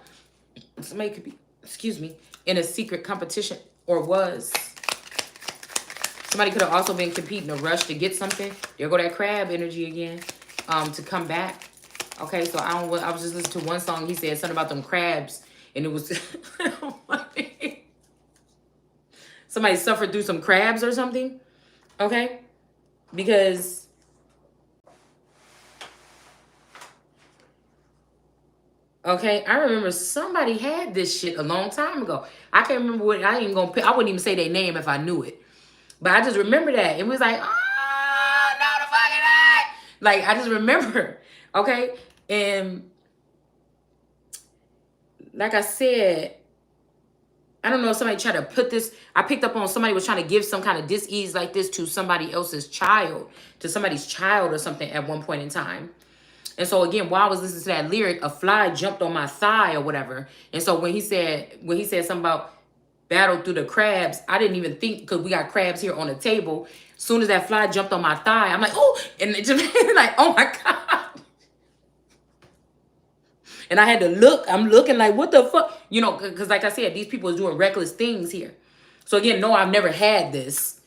Somebody could be, excuse me, in a secret competition or was. Somebody could have also been competing, a rush to get something. There go that crab energy again, to come back. Okay, so I was just listening to one song. He said something about them crabs, and it was somebody suffered through some crabs or something. Okay, because okay, I remember somebody had this shit a long time ago. I can't remember what. I wouldn't even say their name if I knew it. But I just remember that. It was like, oh, no, the fucking eye. Like, I just remember. Okay? And like I said, I don't know if somebody tried to put this. I picked up on somebody was trying to give some kind of dis-ease like this to somebody else's child, to somebody's child or something at one point in time. And so again, while I was listening to that lyric, a fly jumped on my thigh or whatever. And so when he said something about battle through the crabs, I didn't even think, because we got crabs here on the table. As soon as that fly jumped on my thigh, I'm like, oh, and it just like, oh my God. And I had to look. I'm looking like, what the fuck? You know, because like I said, these people are doing reckless things here. So again, no, I've never had this,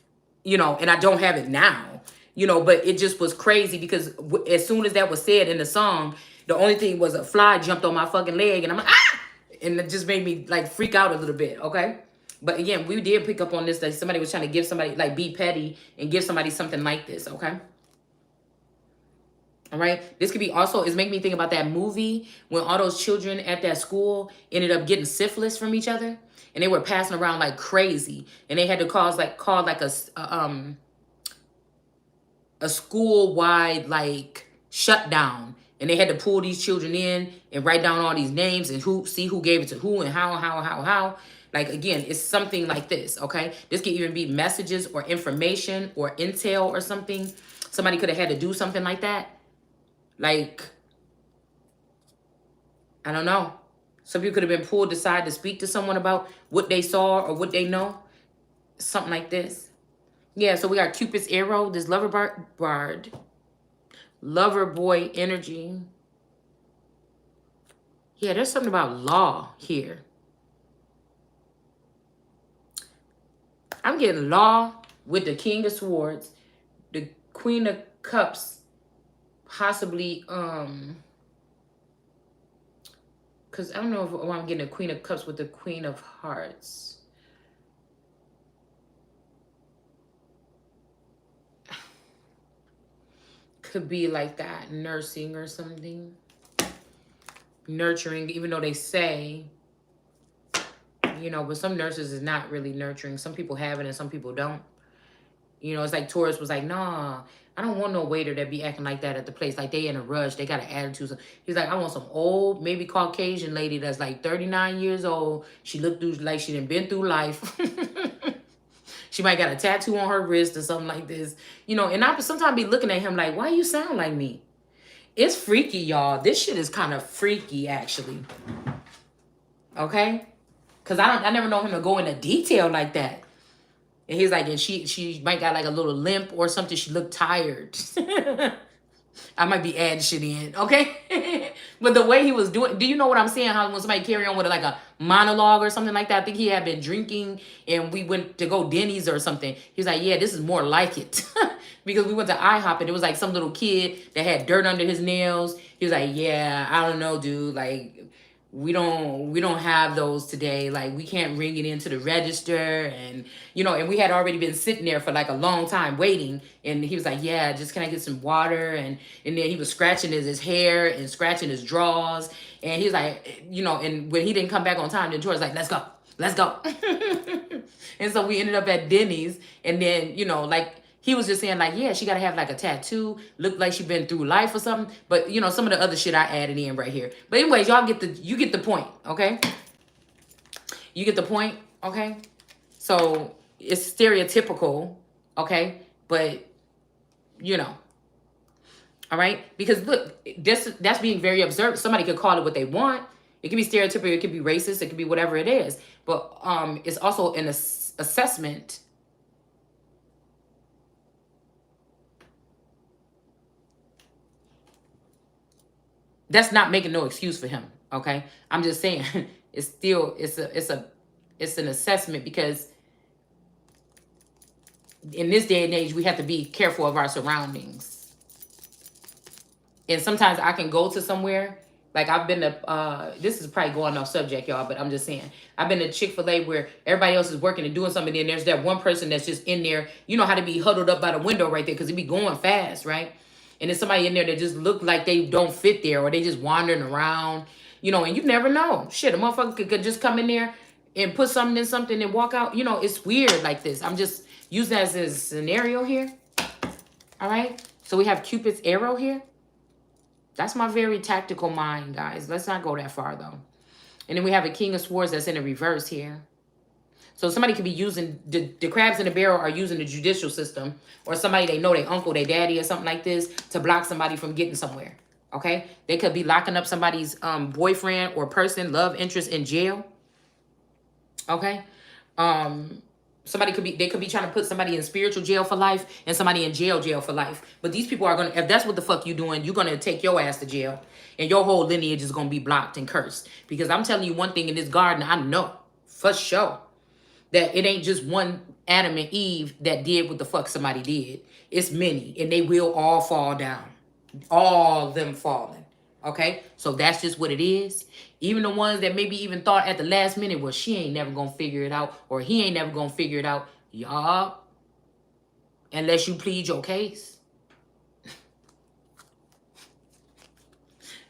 you know, and I don't have it now, you know, but it just was crazy because as soon as that was said in the song, the only thing was a fly jumped on my fucking leg and I'm like, ah! And it just made me like freak out a little bit, okay? But again, we did pick up on this, that somebody was trying to give somebody, like be petty and give somebody something like this, okay? All right. This could be also, it's making me think about that movie when all those children at that school ended up getting syphilis from each other. And they were passing around like crazy. And they had to call like a school-wide like shutdown. And they had to pull these children in and write down all these names and see who gave it to who and how. Like, again, it's something like this, okay? This could even be messages or information or intel or something. Somebody could have had to do something like that. Like, I don't know. Some people could have been pulled aside to speak to someone about what they saw or what they know. Something like this. Yeah, so we got Cupid's arrow, this lover boy energy. Yeah, there's something about law here. I'm getting Law with the King of Swords, the Queen of Cups, possibly, because I don't know if I'm getting a Queen of Cups with the Queen of Hearts. Could be like that, nursing or something. Nurturing, even though they say, you know, but some nurses is not really nurturing. Some people have it and some people don't. You know, it's like Taurus was like, nah, I don't want no waiter that be acting like that at the place. Like they in a rush. They got an attitude. He's like, I want some old, maybe Caucasian lady that's like 39 years old. She looked through like she done been through life. She might got a tattoo on her wrist or something like this. You know, and I sometimes be looking at him like, why you sound like me? It's freaky, y'all. This shit is kind of freaky, actually. Okay? Because I never know him to go into detail like that. And he's like, and she might got like a little limp or something. She looked tired. I might be adding shit in, okay? But the way he was doing, do you know what I'm saying? How when somebody carry on with like a monologue or something like that, I think he had been drinking and we went to go Denny's or something. He's like, yeah, this is more like it. Because we went to IHOP and it was like some little kid that had dirt under his nails. He was like, yeah, I don't know, dude. Like, we don't have those today. Like, we can't ring it into the register. And you know, and we had already been sitting there for like a long time waiting, and he was like, yeah, just can I get some water? And then he was scratching his hair and scratching his drawers, and he was like, you know, and when he didn't come back on time, then George was like, let's go. And so we ended up at Denny's, and then, you know, like he was just saying like, yeah, she got to have like a tattoo, look like she been through life or something. But you know, some of the other shit I added in right here. But anyways, y'all you get the point, okay? You get the point, okay? So it's stereotypical, okay? But you know, all right? Because look, that's being very observant. Somebody could call it what they want. It could be stereotypical, it could be racist, it could be whatever it is. But it's also an assessment. That's not making no excuse for him, okay? I'm just saying it's still it's an assessment, because in this day and age we have to be careful of our surroundings. And sometimes I can go to somewhere, like I've been to this is probably going off subject, y'all, but I'm just saying, I've been to Chick-fil-A where everybody else is working and doing something, and there's that one person that's just in there, you know how to be huddled up by the window right there because it be going fast, right? And there's somebody in there that just look like they don't fit there, or they just wandering around, you know, and you never know. Shit, a motherfucker could just come in there and put something in something and walk out. You know, it's weird like this. I'm just using that as a scenario here. All right. So we have Cupid's arrow here. That's my very tactical mind, guys. Let's not go that far, though. And then we have a King of Swords that's in the reverse here. So somebody could be using, the crabs in the barrel are using the judicial system, or somebody they know, their uncle, their daddy, or something like this, to block somebody from getting somewhere, okay? They could be locking up somebody's boyfriend or person, love interest, in jail, okay? They could be trying to put somebody in spiritual jail for life and somebody in jail for life. But these people are going to, if that's what the fuck you doing, you're going to take your ass to jail. And your whole lineage is going to be blocked and cursed. Because I'm telling you one thing, in this garden, I know for sure that it ain't just one Adam and Eve that did what the fuck somebody did. It's many, and they will all fall down. All of them falling. Okay? So that's just what it is. Even the ones that maybe even thought at the last minute, well, she ain't never gonna figure it out, or he ain't never gonna figure it out. Y'all, unless you plead your case.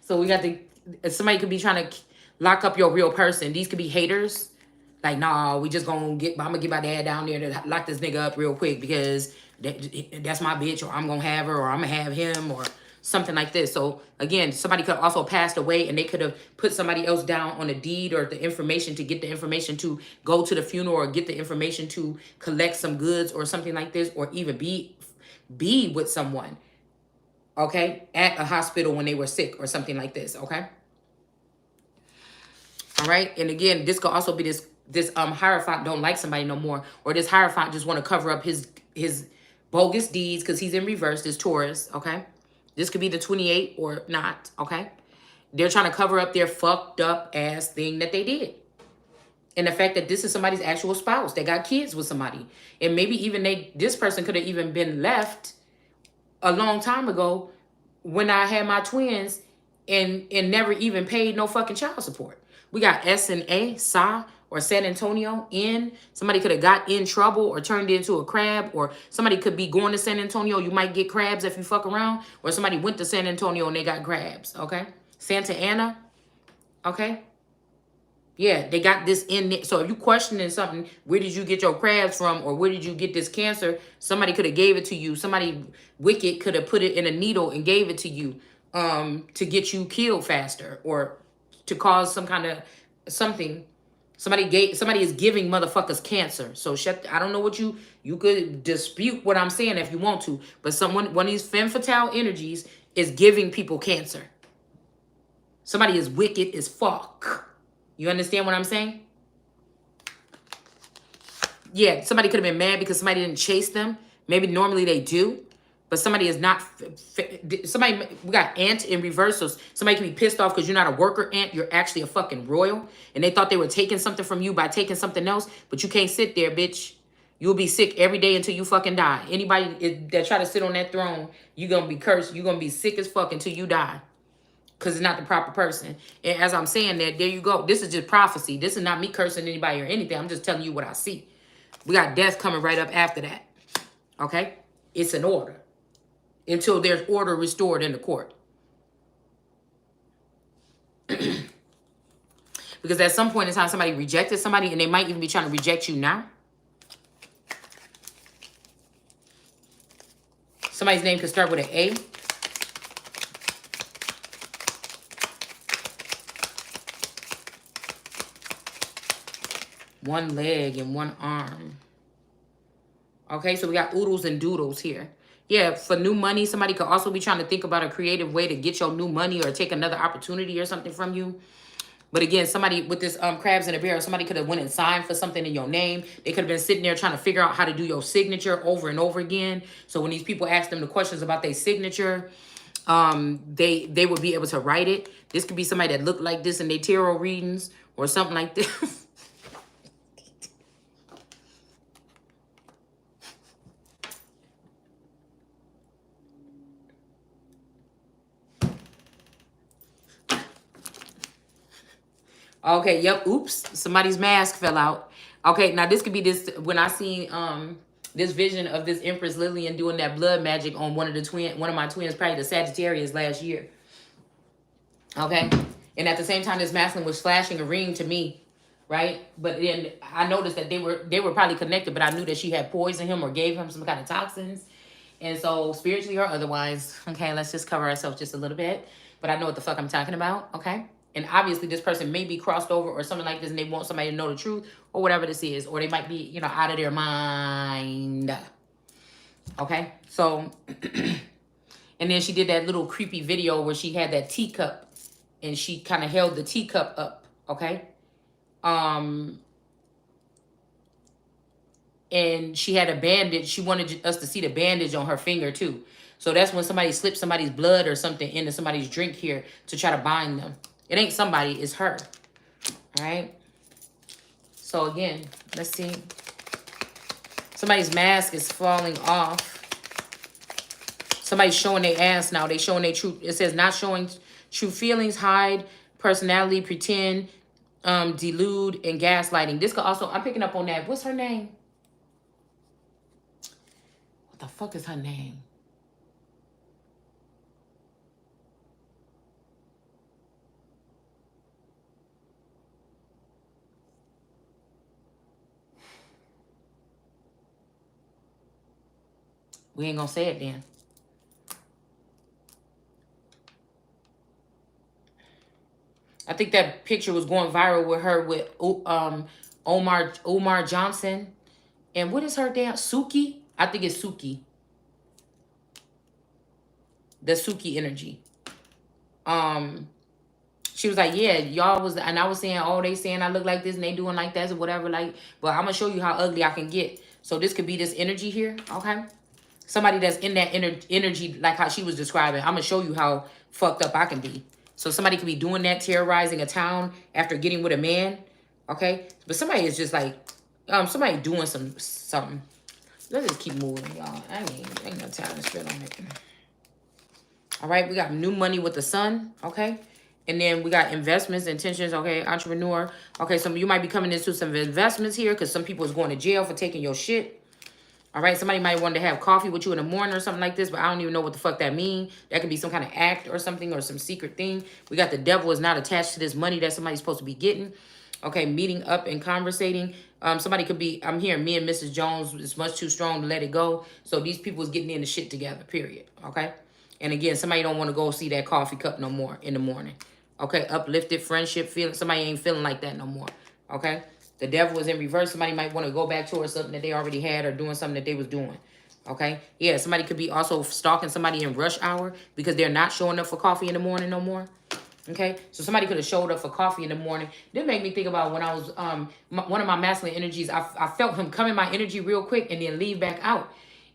So we got somebody could be trying to lock up your real person. These could be haters. Like, nah, I'm gonna get my dad down there to lock this nigga up real quick because that's my bitch, or I'm gonna have her, or I'm gonna have him, or something like this. So again, somebody could have also passed away, and they could have put somebody else down on a deed or the information to get the information to go to the funeral, or get the information to collect some goods or something like this, or even be with someone, okay, at a hospital when they were sick or something like this, okay? All right, and again, this could also be this Hierophant don't like somebody no more, or this Hierophant just want to cover up his bogus deeds because he's in reverse, this Taurus, okay? This could be the 28 or not, okay? They're trying to cover up their fucked up ass thing that they did. And the fact that this is somebody's actual spouse. They got kids with somebody. And maybe even this person could have even been left a long time ago when I had my twins and never even paid no fucking child support. We got S and A, Sa, or San Antonio, in. Somebody could have got in trouble or turned into a crab, or somebody could be going to San Antonio. You might get crabs if you fuck around, or somebody went to San Antonio and they got crabs, okay? Santa Ana, okay? Yeah, they got this in there. So if you questioning something, where did you get your crabs from, or where did you get this cancer? Somebody could have gave it to you. Somebody wicked could have put it in a needle and gave it to you to get you killed faster, or to cause some kind of something. Somebody is giving motherfuckers cancer. So I don't know what you could dispute what I'm saying if you want to, but one of these femme fatale energies is giving people cancer. Somebody is wicked as fuck. You understand what I'm saying? Yeah, somebody could have been mad because somebody didn't chase them. Maybe normally they do, but somebody is not. We got ant in reversals. Somebody can be pissed off because you're not a worker ant. You're actually a fucking royal. And they thought they were taking something from you by taking something else, but you can't sit there, bitch. You'll be sick every day until you fucking die. Anybody that try to sit on that throne, you're going to be cursed. You're going to be sick as fuck until you die. Because it's not the proper person. And as I'm saying that, there you go. This is just prophecy. This is not me cursing anybody or anything. I'm just telling you what I see. We got death coming right up after that. Okay? It's an order. Until there's order restored in the court. Because at some point in time, somebody rejected somebody, and they might even be trying to reject you now. Somebody's name could start with an A. One leg and one arm. Okay, so we got oodles and doodles here. Yeah, for new money, somebody could also be trying to think about a creative way to get your new money or take another opportunity or something from you. But again, somebody with this crabs in a barrel, somebody could have went and signed for something in your name. They could have been sitting there trying to figure out how to do your signature over and over again. So when these people ask them the questions about their signature, they would be able to write it. This could be somebody that looked like this in their tarot readings or something like this. Okay, yep, oops, somebody's mask fell out. Okay, now this could be this, when I seen this vision of this Empress Lillian doing that blood magic on one of my twins, probably the Sagittarius last year. Okay, and at the same time, this masculine was flashing a ring to me, right? But then I noticed that they were probably connected, but I knew that she had poisoned him or gave him some kind of toxins. And so spiritually or otherwise, okay, let's just cover ourselves just a little bit. But I know what the fuck I'm talking about, okay? And obviously this person may be crossed over or something like this, and they want somebody to know the truth or whatever this is. Or they might be, you know, out of their mind. Okay? So, and then she did that little creepy video where she had that teacup and she kind of held the teacup up, okay? And she had a bandage. She wanted us to see the bandage on her finger too. So that's when somebody slipped somebody's blood or something into somebody's drink here to try to bind them. It ain't somebody, it's her. All right? So again, let's see. Somebody's mask is falling off. Somebody's showing their ass now. They showing their truth. It says not showing true feelings, hide personality, pretend, delude, and gaslighting. This could also, I'm picking up on that. What's her name? What the fuck is her name? We ain't gonna say it then. I think that picture was going viral with her with Omar Johnson. And what is her damn? Suki? I think it's Suki. The Suki energy. She was like, yeah, y'all was, and I was saying, oh, they saying I look like this and they doing like that or whatever. Like, but I'm gonna show you how ugly I can get. So this could be this energy here, okay? Somebody that's in that energy, like how she was describing. I'm gonna show you how fucked up I can be. So somebody could be doing that, terrorizing a town after getting with a man, Okay? But somebody is just like, somebody doing something. Let's just keep moving, y'all. I ain't no time to spend on it. All right, we got new money with the sun, okay? And then we got investments, intentions, okay? Entrepreneur. Okay, so you might be coming into some investments here because some people is going to jail for taking your shit. All right, somebody might want to have coffee with you in the morning or something like this, but I don't even know what the fuck that means. That could be some kind of act or something or some secret thing. We got the devil is not attached to this money that somebody's supposed to be getting. Okay, meeting up and conversating. Somebody could be, I'm hearing me and Mrs. Jones is much too strong to let it go. So these people is getting in the shit together, period. Okay? And again, somebody don't want to go see that coffee cup no more in the morning. Okay, uplifted friendship feeling. Somebody ain't feeling like that no more. Okay? The devil is in reverse. Somebody might want to go back towards something that they already had or doing something that they was doing. Okay? Yeah, somebody could be also stalking somebody in rush hour because they're not showing up for coffee in the morning no more. Okay, so somebody could have showed up for coffee in the morning. That made me think about when I was one of my masculine energies. I felt him come in my energy real quick and then leave back out.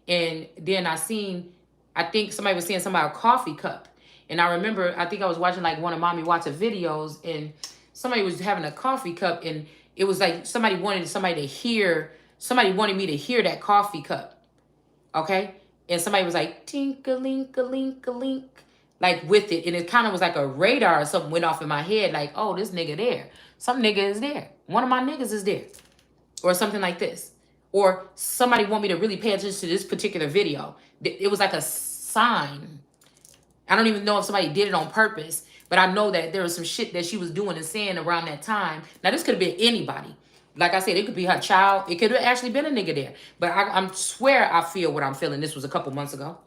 And then I think somebody was saying something about a coffee cup. And I remember, I think I was watching like one of Mommy Watson videos, and somebody was having a coffee cup, and it was like somebody wanted me to hear that coffee cup. Okay, and somebody was like tink-a-link-a-link-a-link, like with it, and it kind of was like a radar or something went off in my head, like, oh, this nigga there, some nigga is there, one of my niggas is there, or something like this, or somebody want me to really pay attention to this particular video. It was like a sign. I don't even know if somebody did it on purpose, but I know that there was some shit that she was doing and saying around that time. Now this could have been anybody. Like I said, it could be her child. It could have actually been a nigga there. But I swear I feel what I'm feeling. This was a couple months ago.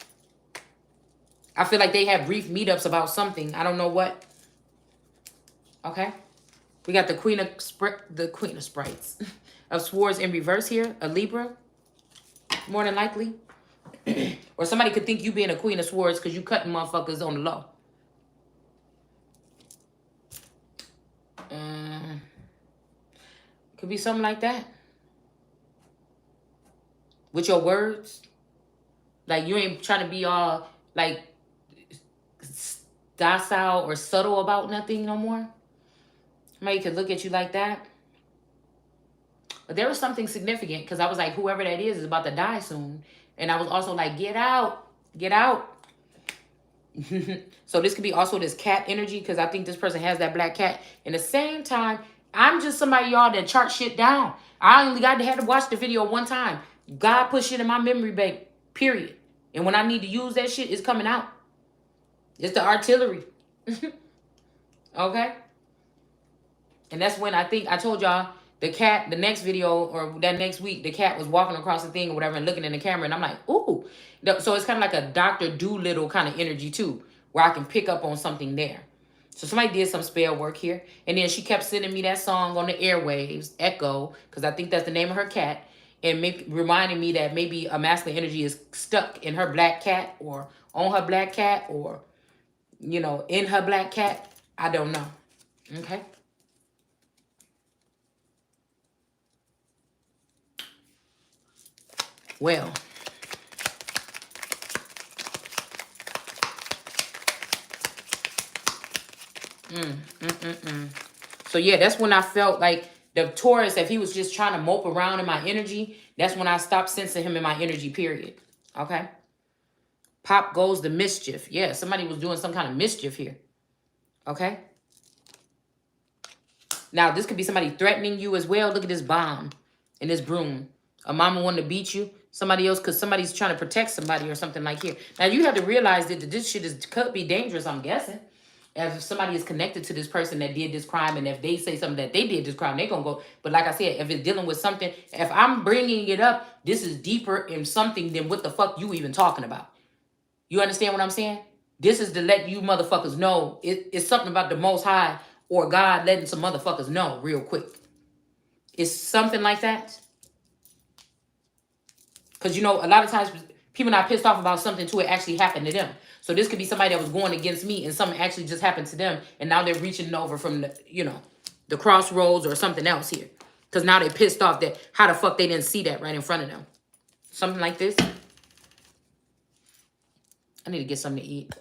I feel like they had brief meetups about something. I don't know what. Okay. We got the Queen of Sprites of Swords in reverse here. A Libra. More than likely. Or somebody could think you being a Queen of Swords because you cutting motherfuckers on the low. Could be something like that. With your words. Like you ain't trying to be all like docile or subtle about nothing no more. Somebody could look at you like that. But there was something significant because I was like, whoever that is about to die soon. And I was also like, get out. Get out. So this could be also this cat energy because I think this person has that black cat. In the same time, I'm just somebody, y'all, that chart shit down. I only got to have to watch the video one time. God put shit in my memory bank, period. And when I need to use that shit, it's coming out. It's the artillery. Okay? And that's when I think I told y'all the cat, the next video or that next week, the cat was walking across the thing or whatever and looking in the camera. And I'm like, ooh. So it's kind of like a Dr. Doolittle kind of energy too, where I can pick up on something there. So somebody did some spell work here. And then she kept sending me that song on the airwaves, Echo, because I think that's the name of her cat. And reminding me that maybe a masculine energy is stuck in her black cat or on her black cat or, you know, in her black cat. I don't know. Okay. Well. So yeah, that's when I felt like the Taurus, if he was just trying to mope around in my energy, that's when I stopped sensing him in my energy, period. Okay. Pop goes the mischief. Yeah, somebody was doing some kind of mischief here. Okay. Now, this could be somebody threatening you as well. Look at this bomb and this broom. A mama wanting to beat you. Somebody else, because somebody's trying to protect somebody or something like here. Now, you have to realize that this shit could be dangerous, I'm guessing. If somebody is connected to this person that did this crime, and if they say something that they did this crime, they're going to go. But like I said, if it's dealing with something, if I'm bringing it up, this is deeper in something than what the fuck you even talking about. You understand what I'm saying? This is to let you motherfuckers know it's something about the Most High or God letting some motherfuckers know real quick. It's something like that. Because, you know, a lot of times people not pissed off about something till it actually happened to them. So this could be somebody that was going against me and something actually just happened to them. And now they're reaching over from the, you know, the crossroads or something else here. Because now they're pissed off that how the fuck they didn't see that right in front of them. Something like this. I need to get something to eat.